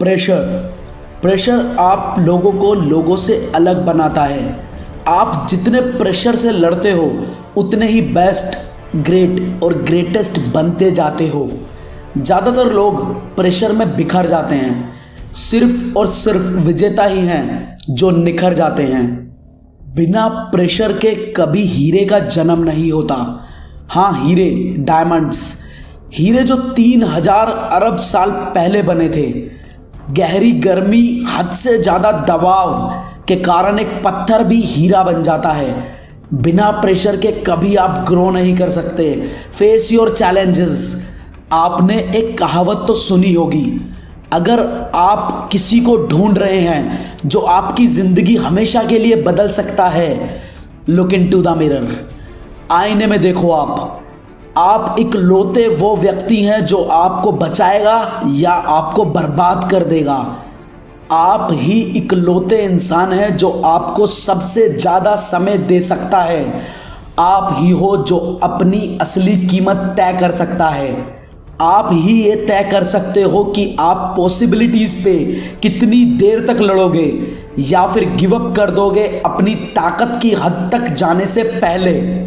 Pressure pressure आप लोगों को लोगों से अलग बनाता है। आप जितने प्रेशर से लड़ते हो उतने ही बेस्ट, ग्रेट और ग्रेटेस्ट बनते जाते हो। ज़्यादातर लोग प्रेशर में बिखर जाते हैं। सिर्फ और सिर्फ विजेता ही हैं जो निखर जाते हैं। बिना प्रेशर के कभी हीरे का जन्म नहीं होता। हाँ, हीरे, डायमंड्स, हीरे जो 3000 अरब साल पहले बने थे। गहरी गर्मी, हद से ज़्यादा दबाव के कारण एक पत्थर भी हीरा बन जाता है। बिना प्रेशर के कभी आप ग्रो नहीं कर सकते। Face your challenges. आपने एक कहावत तो सुनी होगी, अगर आप किसी को ढूंढ रहे हैं जो आपकी ज़िंदगी हमेशा के लिए बदल सकता है, लुक इनटू द मिरर। आईने में देखो। आप इकलौते वो व्यक्ति हैं जो आपको बचाएगा या आपको बर्बाद कर देगा। आप ही इकलौते इंसान हैं जो आपको सबसे ज़्यादा समय दे सकता है। आप ही हो जो अपनी असली कीमत तय कर सकता है। आप ही ये तय कर सकते हो कि आप पॉसिबिलिटीज़ पे कितनी देर तक लड़ोगे या फिर गिव अप कर दोगे अपनी ताकत की हद तक जाने से पहले।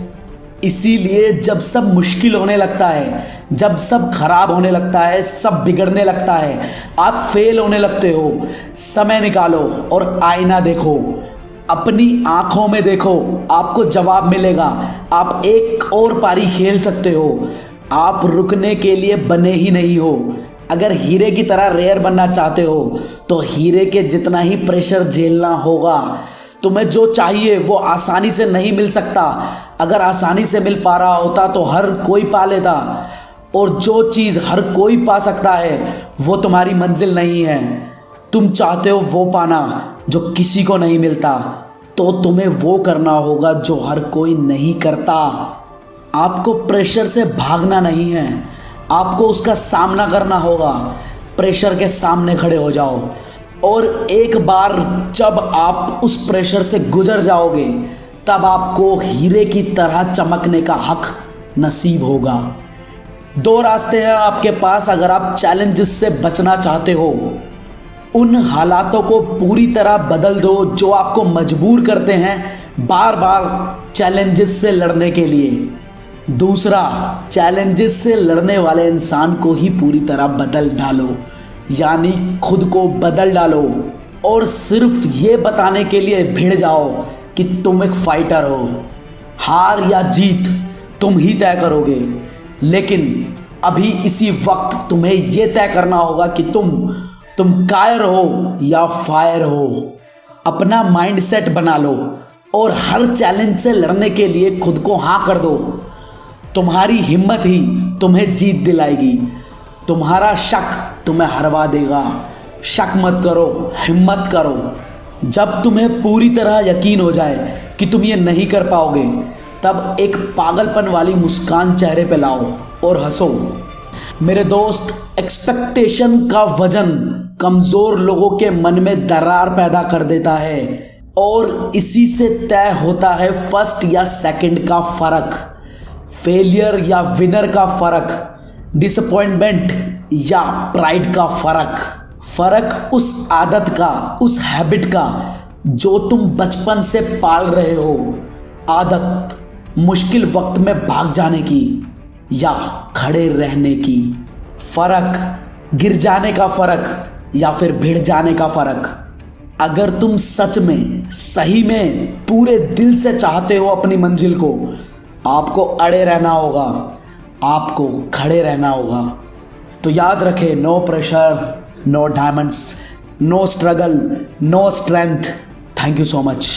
इसीलिए जब सब मुश्किल होने लगता है, जब सब खराब होने लगता है, सब बिगड़ने लगता है, आप फेल होने लगते हो, समय निकालो और आईना देखो। अपनी आंखों में देखो, आपको जवाब मिलेगा। आप एक और पारी खेल सकते हो। आप रुकने के लिए बने ही नहीं हो। अगर हीरे की तरह रेयर बनना चाहते हो तो हीरे के जितना ही प्रेशर झेलना होगा। तुम्हें जो चाहिए वो आसानी से नहीं मिल सकता। अगर आसानी से मिल पा रहा होता तो हर कोई पा लेता। और जो चीज़ हर कोई पा सकता है वो तुम्हारी मंजिल नहीं है। तुम चाहते हो वो पाना जो किसी को नहीं मिलता, तो तुम्हें वो करना होगा जो हर कोई नहीं करता। आपको प्रेशर से भागना नहीं है, आपको उसका सामना करना होगा। प्रेशर के सामने खड़े हो जाओ और एक बार जब आप उस प्रेशर से गुजर जाओगे तब आपको हीरे की तरह चमकने का हक नसीब होगा। 2 रास्ते हैं आपके पास अगर आप चैलेंजेस से बचना चाहते हो। उन हालातों को पूरी तरह बदल दो जो आपको मजबूर करते हैं बार बार चैलेंजेस से लड़ने के लिए। दूसरा, चैलेंजेस से लड़ने वाले इंसान को ही पूरी तरह बदल डालो, यानी खुद को बदल डालो और सिर्फ ये बताने के लिए भिड़ जाओ कि तुम एक फाइटर हो। हार या जीत तुम ही तय करोगे, लेकिन अभी इसी वक्त तुम्हें यह तय करना होगा कि तुम कायर हो या फायर हो। अपना माइंडसेट बना लो और हर चैलेंज से लड़ने के लिए खुद को हाँ कर दो। तुम्हारी हिम्मत ही तुम्हें जीत दिलाएगी। तुम्हारा शक तुम्हें हरवा देगा। शक मत करो, हिम्मत करो। जब तुम्हें पूरी तरह यकीन हो जाए कि तुम ये नहीं कर पाओगे, तब एक पागलपन वाली मुस्कान चेहरे पे लाओ और हंसो। मेरे दोस्त, एक्सपेक्टेशन का वजन कमज़ोर लोगों के मन में दरार पैदा कर देता है और इसी से तय होता है फर्स्ट या सेकंड का फ़र्क, फेलियर या विनर का फ़र्क, डिसअपॉइंटमेंट या प्राइड का फ़र्क उस आदत का, उस हैबिट का जो तुम बचपन से पाल रहे हो। आदत मुश्किल वक्त में भाग जाने की या खड़े रहने की। फ़र्क गिर जाने का फ़र्क या फिर भिड़ जाने का फ़र्क। अगर तुम सच में, सही में, पूरे दिल से चाहते हो अपनी मंजिल को, आपको अड़े रहना होगा, आपको खड़े रहना होगा। तो याद रखें, no pressure, no diamonds, no struggle, no strength. Thank you so much.